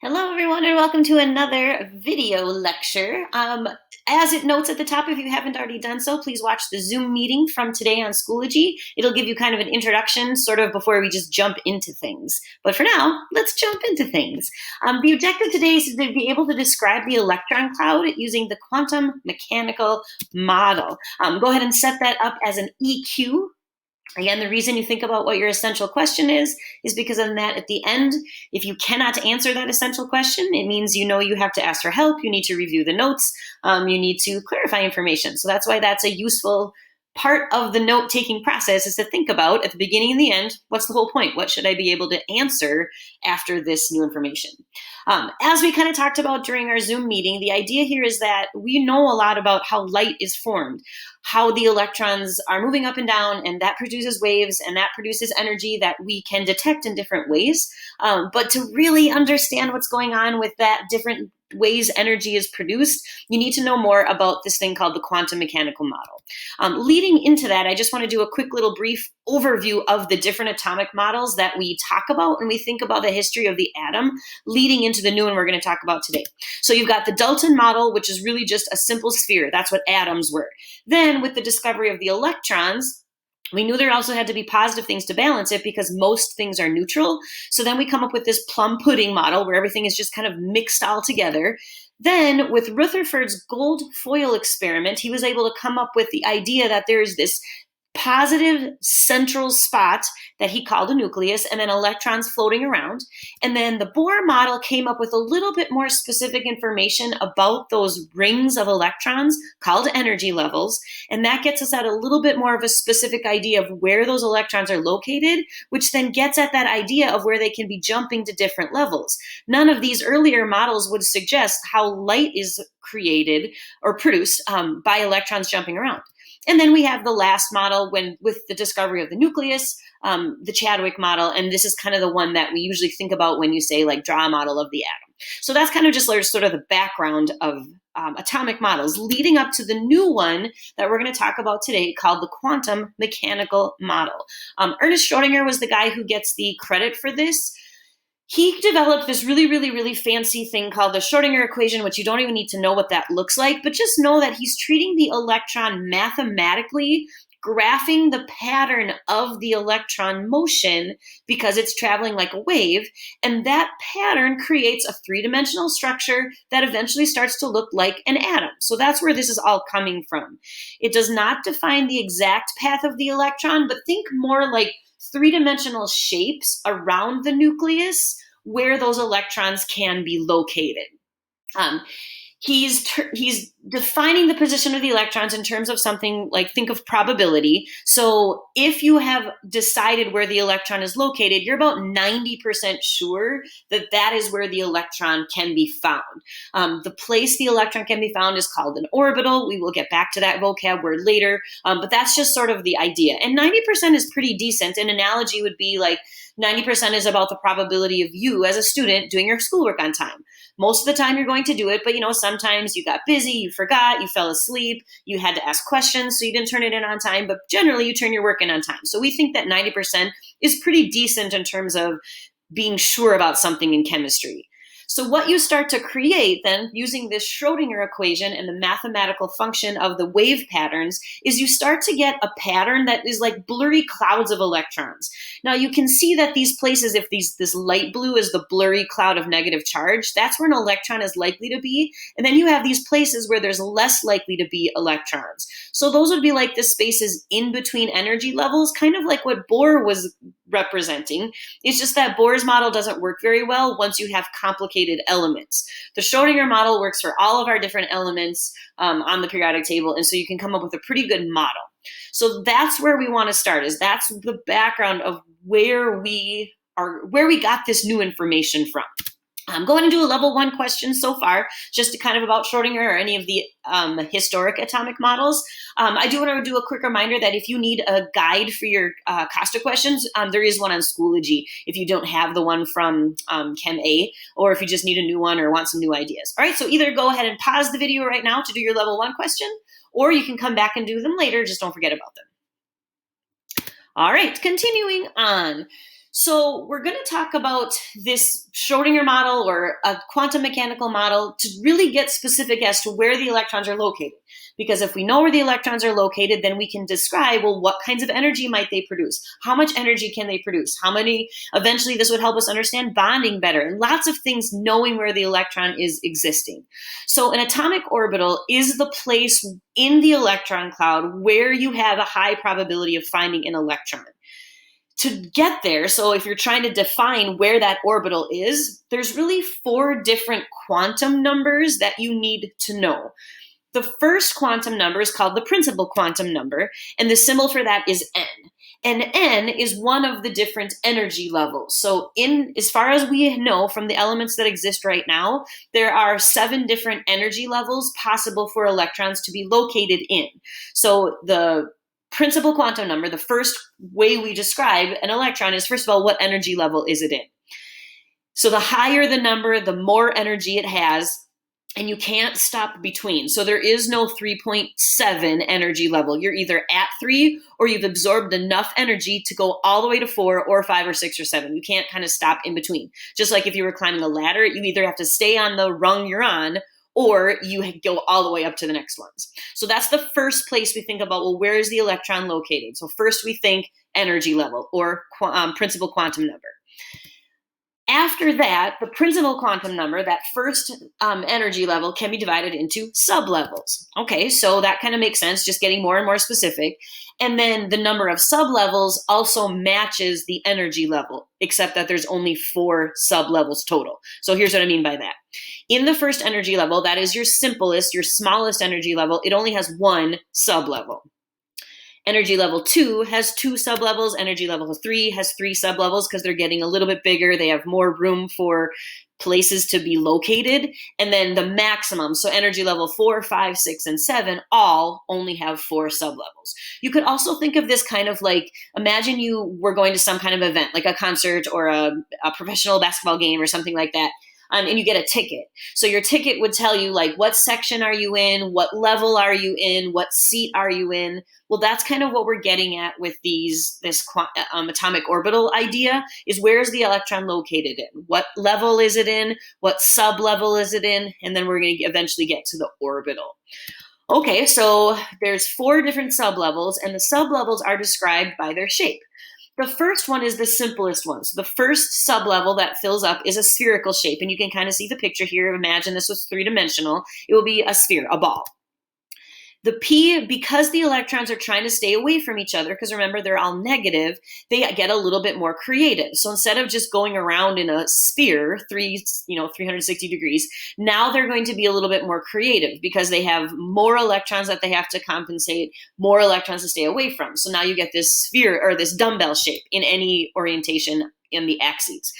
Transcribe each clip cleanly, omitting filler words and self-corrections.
Hello, everyone, and welcome to another video lecture. As it notes at the top, if you haven't already done so, please watch the Zoom meeting from today on Schoology. It'll give you kind of an introduction, sort of before we just jump into things. But for now, let's jump into things. The objective today is to be able to describe the electron cloud using the quantum mechanical model. Go ahead and set that up as an EQ. Again, the reason you think about what your essential question is because of that at the end. If you cannot answer that essential question, it means you know you have to ask for help. You need to review the notes. You need to clarify information. So that's why that's a useful part of the note-taking process, is to think about at the beginning and the end, what's the whole point? What should I be able to answer after this new information? As we kind of talked about during our Zoom meeting, the idea here is that we know a lot about how light is formed, how the electrons are moving up and down, and that produces waves, and that produces energy that we can detect in different ways. But to really understand what's going on with that different ways energy is produced, you need to know more about this thing called the quantum mechanical model. Leading into that, I just want to do a quick little brief overview of the different atomic models that we talk about when we think about the history of the atom, leading into the new one we're going to talk about today. So you've got the Dalton model, which is really just a simple sphere. That's what atoms were. Then with the discovery of the electrons, we knew there also had to be positive things to balance it because most things are neutral. So then we come up with this plum pudding model where everything is just kind of mixed all together. Then with Rutherford's gold foil experiment, he was able to come up with the idea that there's this positive central spot that he called a nucleus, and then electrons floating around. And then the Bohr model came up with a little bit more specific information about those rings of electrons called energy levels. And that gets us at a little bit more of a specific idea of where those electrons are located, which then gets at that idea of where they can be jumping to different levels. None of these earlier models would suggest how light is created or produced by electrons jumping around. And then we have the last model with the discovery of the nucleus, the Chadwick model, and this is kind of the one that we usually think about when you say like draw a model of the atom. So that's kind of just sort of the background of atomic models leading up to the new one that we're going to talk about today called the quantum mechanical model. Ernest Schrödinger was the guy who gets the credit for this. He developed this really fancy thing called the Schrödinger equation, which you don't even need to know what that looks like, but just know that he's treating the electron mathematically, graphing the pattern of the electron motion because it's traveling like a wave, and that pattern creates a three-dimensional structure that eventually starts to look like an atom. So that's where this is all coming from. It does not define the exact path of the electron, but think more like three-dimensional shapes around the nucleus where those electrons can be located. He's defining the position of the electrons in terms of something like, think of probability. So if you have decided where the electron is located, you're about 90% sure that that is where the electron can be found. The place the electron can be found is called an orbital. We will get back to that vocab word later, but that's just sort of the idea. And 90% is pretty decent. An analogy would be like 90% is about the probability of you as a student doing your schoolwork on time. Most of the time you're going to do it, but sometimes you got busy, you forgot, you fell asleep, you had to ask questions, so you didn't turn it in on time, but generally you turn your work in on time. So we think that 90% is pretty decent in terms of being sure about something in chemistry. So what you start to create then, using this Schrödinger equation and the mathematical function of the wave patterns, is you start to get a pattern that is like blurry clouds of electrons. Now you can see that these places, if this light blue is the blurry cloud of negative charge, that's where an electron is likely to be. And then you have these places where there's less likely to be electrons. So those would be like the spaces in between energy levels, kind of like what Bohr was representing. It's just that Bohr's model doesn't work very well once you have complicated elements. The Schrödinger model works for all of our different elements on the periodic table, and so you can come up with a pretty good model. So that's where we want to start, is that's the background of where we got this new information from. I'm going to do a level 1 question so far, just to kind of about Schrödinger or any of the historic atomic models. I do want to do a quick reminder that if you need a guide for your Costa questions, there is one on Schoology if you don't have the one from Chem A, or if you just need a new one or want some new ideas. All right, so either go ahead and pause the video right now to do your level 1 question, or you can come back and do them later. Just don't forget about them. All right, continuing on. So we're going to talk about this Schrodinger model or a quantum mechanical model to really get specific as to where the electrons are located. Because if we know where the electrons are located, then we can describe, well, what kinds of energy might they produce? How much energy can they produce? Eventually this would help us understand bonding better and lots of things knowing where the electron is existing. So an atomic orbital is the place in the electron cloud where you have a high probability of finding an electron. To get there, so if you're trying to define where that orbital is, there's really 4 different quantum numbers that you need to know. The first quantum number is called the principal quantum number, and the symbol for that is N. And N is one of the different energy levels. So as far as we know from the elements that exist right now, there are 7 different energy levels possible for electrons to be located in. So the principal quantum number, the first way we describe an electron is, first of all, what energy level is it in? So the higher the number, the more energy it has, and you can't stop between. So there is no 3.7 energy level. You're either at 3 or you've absorbed enough energy to go all the way to 4 or 5 or 6 or 7. You can't kind of stop in between. Just like if you were climbing a ladder, you either have to stay on the rung you're on or you go all the way up to the next ones. So that's the first place we think about, well, where is the electron located? So first we think energy level or principal quantum number. After that, the principal quantum number, that first energy level, can be divided into sublevels. Okay, so that kind of makes sense, just getting more and more specific. And then the number of sublevels also matches the energy level, except that there's only 4 sublevels total. So here's what I mean by that. In the first energy level, that is your simplest, your smallest energy level, it only has 1 sublevel. Energy level 2 has 2 sublevels. Energy level 3 has 3 sublevels because they're getting a little bit bigger. They have more room for places to be located. And then the maximum, so energy level 4, 5, 6, and 7 all only have 4 sublevels. You could also think of this kind of like, imagine you were going to some kind of event, like a concert or a professional basketball game or something like that. And you get a ticket. So your ticket would tell you like, what section are you in? What level are you in? What seat are you in? Well, that's kind of what we're getting at with this atomic orbital idea, is where is the electron located in? What level is it in? What sub-level is it in? And then we're going to eventually get to the orbital. Okay, so there's 4 different sublevels, and the sublevels are described by their shape. The first one is the simplest one. So the first sublevel that fills up is a spherical shape, and you can kind of see the picture here. Imagine this was 3-dimensional. It will be a sphere, a ball. The P, because the electrons are trying to stay away from each other, because remember they're all negative, they get a little bit more creative. So instead of just going around in a sphere, 360 degrees, now they're going to be a little bit more creative because they have more electrons that they have to compensate, more electrons to stay away from. So now you get this sphere or this dumbbell shape in any orientation in the axes.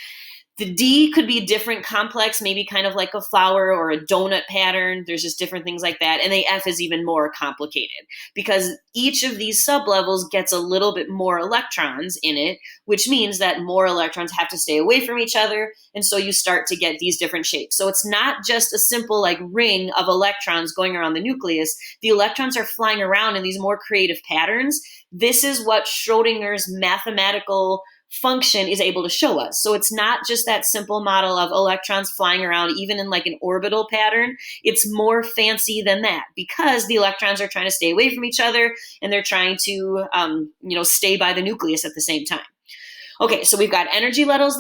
The D could be different, complex, maybe kind of like a flower or a donut pattern. There's just different things like that. And the F is even more complicated because each of these sublevels gets a little bit more electrons in it, which means that more electrons have to stay away from each other. And so you start to get these different shapes. So it's not just a simple like ring of electrons going around the nucleus. The electrons are flying around in these more creative patterns. This is what Schrodinger's mathematical function is able to show us. So it's not just that simple model of electrons flying around even in like an orbital pattern. It's more fancy than that because the electrons are trying to stay away from each other and they're trying to stay by the nucleus at the same time. Okay, so we've got energy levels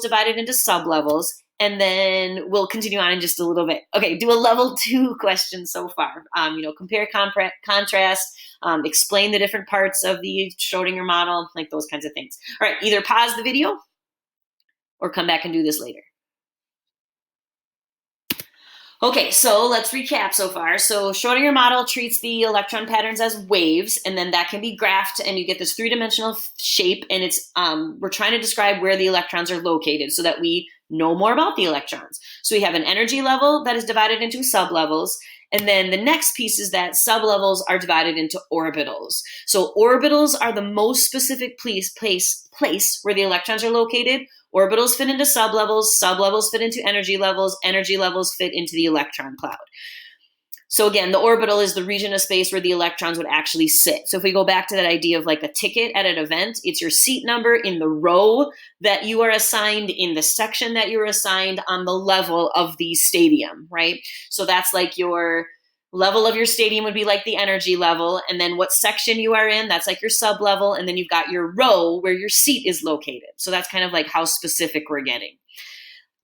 divided into sublevels, and then we'll continue on in just a little bit. Okay, do a level 2 question so far. Compare, contrast, explain the different parts of the Schrodinger model, like those kinds of things. All right, either pause the video or come back and do this later. Okay, so let's recap so far. So Schrodinger model treats the electron patterns as waves, and then that can be graphed, and you get this 3-dimensional shape, and it's we're trying to describe where the electrons are located so that we know more about the electrons. So we have an energy level that is divided into sublevels, and then the next piece is that sublevels are divided into orbitals. So orbitals are the most specific place where the electrons are located. Orbitals fit into sublevels, sublevels fit into energy levels fit into the electron cloud. So again, the orbital is the region of space where the electrons would actually sit. So if we go back to that idea of like a ticket at an event, it's your seat number in the row that you are assigned, in the section that you are assigned, on the level of the stadium, right? So that's like your level of your stadium would be like the energy level, and then what section you are in, that's like your sub level, and then you've got your row where your seat is located. So that's kind of like how specific we're getting.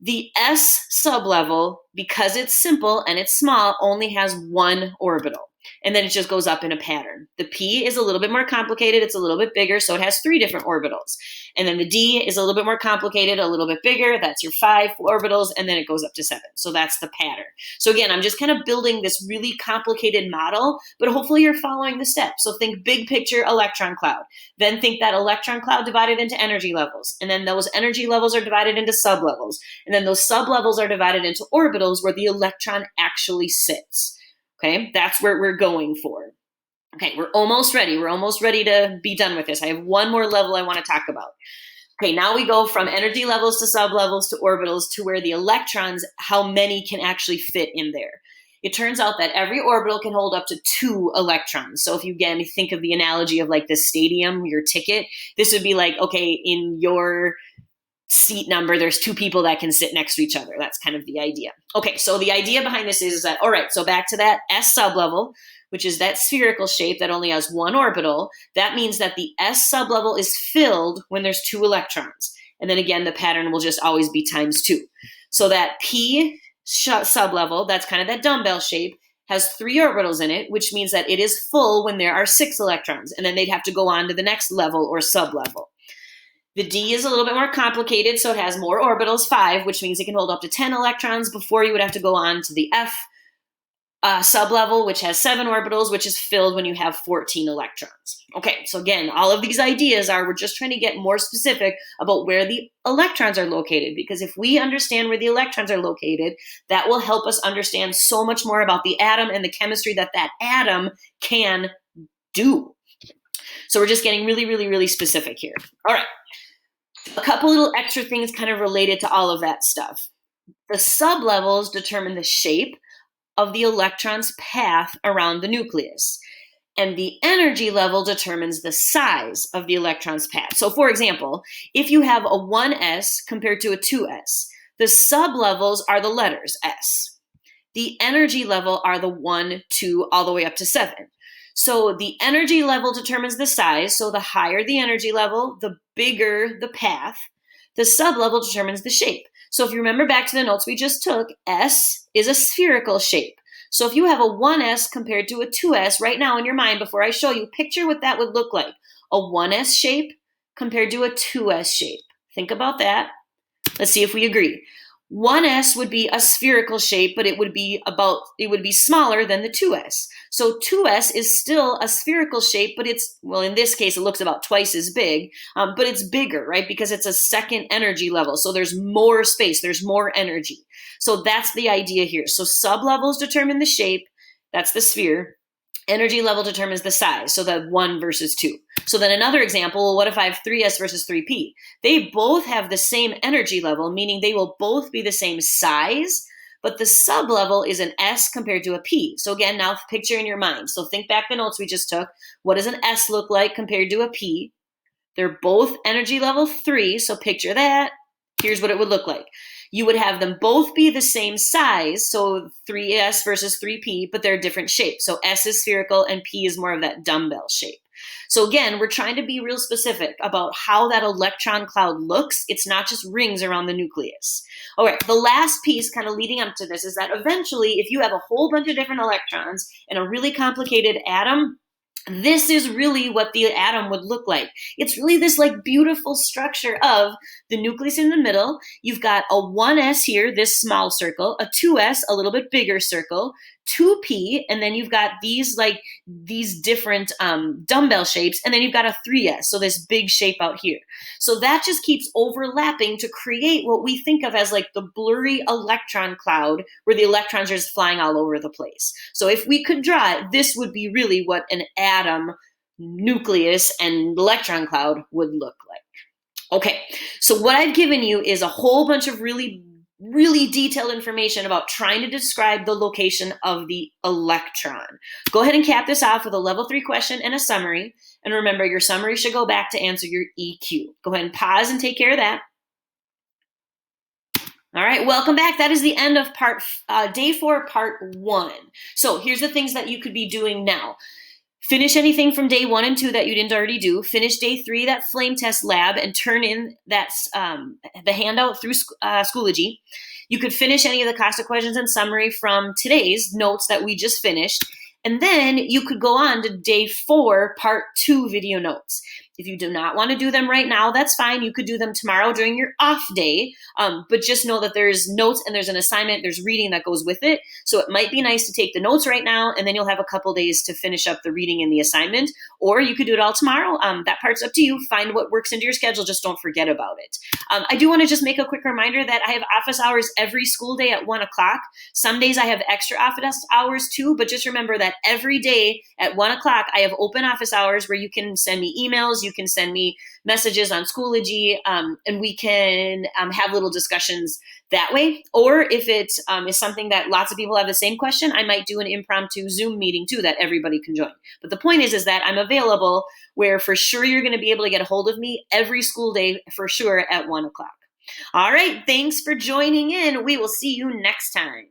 The S sublevel, because it's simple and it's small, only has one orbital. And then it just goes up in a pattern. The P is a little bit more complicated. It's a little bit bigger, so it has 3 different orbitals. And then the D is a little bit more complicated, a little bit bigger. That's your 5 orbitals, and then it goes up to 7. So that's the pattern. So again, I'm just kind of building this really complicated model, but hopefully you're following the steps. So think big picture electron cloud. Then think that electron cloud divided into energy levels. And then those energy levels are divided into sublevels. And then those sublevels are divided into orbitals where the electron actually sits. Okay, that's where we're going for. Okay, we're almost ready. We're almost ready to be done with this. I have one more level I want to talk about. Okay, now we go from energy levels to sublevels to orbitals to where the electrons, how many can actually fit in there. It turns out that every orbital can hold up to 2 electrons. So if you, again, think of the analogy of like the stadium, your ticket, this would be like, okay, in your seat number, there's 2 people that can sit next to each other. That's kind of the idea. Okay, so the idea behind this is that, all right, so back to that S sublevel, which is that spherical shape that only has 1 orbital. That means that the S sublevel is filled when there's 2 electrons. And then again, the pattern will just always be times 2. So that P sublevel, that's kind of that dumbbell shape, has 3 orbitals in it, which means that it is full when there are 6 electrons. And then they'd have to go on to the next level or sublevel. The D is a little bit more complicated, so it has more orbitals, 5, which means it can hold up to 10 electrons before you would have to go on to the F sublevel, which has 7 orbitals, which is filled when you have 14 electrons. Okay, so again, all of these ideas we're just trying to get more specific about where the electrons are located, because if we understand where the electrons are located, that will help us understand so much more about the atom and the chemistry that that atom can do. So we're just getting really, really, really specific here. All right. A couple little extra things kind of related to all of that stuff. The sublevels determine the shape of the electron's path around the nucleus. And the energy level determines the size of the electron's path. So for example, if you have a 1s compared to a 2s, the sublevels are the letters S. The energy level are the 1, 2, all the way up to 7. So the energy level determines the size. So the higher the energy level, the bigger the path. The sublevel determines the shape. So if you remember back to the notes we just took, S is a spherical shape. So if you have a 1s compared to a 2s, right now in your mind, before I show you, picture what that would look like. A 1s shape compared to a 2s shape. Think about that. Let's see if we agree. 1s would be a spherical shape, but it would be smaller than the 2s. So 2s is still a spherical shape, but it's, well, in this case, it looks about twice as big, but it's bigger, right? Because it's a second energy level. So there's more space, there's more energy. So that's the idea here. So sublevels determine the shape, that's the sphere. Energy level determines the size, so the 1 versus 2. So then another example, well, what if I have 3s versus 3p? They both have the same energy level, meaning they will both be the same size, but the sublevel is an S compared to a P. So again, now picture in your mind. So think back the notes we just took. What does an S look like compared to a P? They're both energy level 3, so picture that. Here's what it would look like. You would have them both be the same size, so 3s versus 3p, but they're different shapes. So S is spherical and P is more of that dumbbell shape. So again, we're trying to be real specific about how that electron cloud looks. It's not just rings around the nucleus. All right, the last piece kind of leading up to this is that eventually, if you have a whole bunch of different electrons in a really complicated atom, this is really what the atom would look like. It's really this like beautiful structure of the nucleus in the middle. You've got a 1s here, this small circle, a 2s, a little bit bigger circle, 2p, and then you've got these different dumbbell shapes, and then you've got a 3s, so this big shape out here. So that just keeps overlapping to create what we think of as like the blurry electron cloud where the electrons are just flying all over the place. So if we could draw it, this would be really what an atom, nucleus, and electron cloud would look like. Okay, so what I've given you is a whole bunch of really really detailed information about trying to describe the location of the electron. Go ahead and cap this off with a level 3 question and a summary. And remember, your summary should go back to answer your EQ. Go ahead and pause and take care of that. All right, welcome back. That is the end of day 4, part 1. So here's the things that you could be doing now. Finish anything from day 1 and 2 that you didn't already do. Finish day 3, that flame test lab, and turn in the handout through Schoology. You could finish any of the CASA questions and summary from today's notes that we just finished. And then you could go on to day 4, part 2 video notes. If you do not want to do them right now, that's fine. You could do them tomorrow during your off day, but just know that there's notes and there's an assignment, there's reading that goes with it. So it might be nice to take the notes right now, and then you'll have a couple days to finish up the reading and the assignment, or you could do it all tomorrow. That part's up to you. Find what works into your schedule. Just don't forget about it. I do want to just make a quick reminder that I have office hours every school day at 1 o'clock. Some days I have extra office hours too, but just remember that every day at 1 o'clock, I have open office hours where you can send me emails, you can send me messages on Schoology, and we can have little discussions that way. Or if it is something that lots of people have the same question, I might do an impromptu Zoom meeting too that everybody can join. But the point is that I'm available where for sure you're going to be able to get a hold of me every school day for sure at 1 o'clock. All right, thanks for joining in. We will see you next time.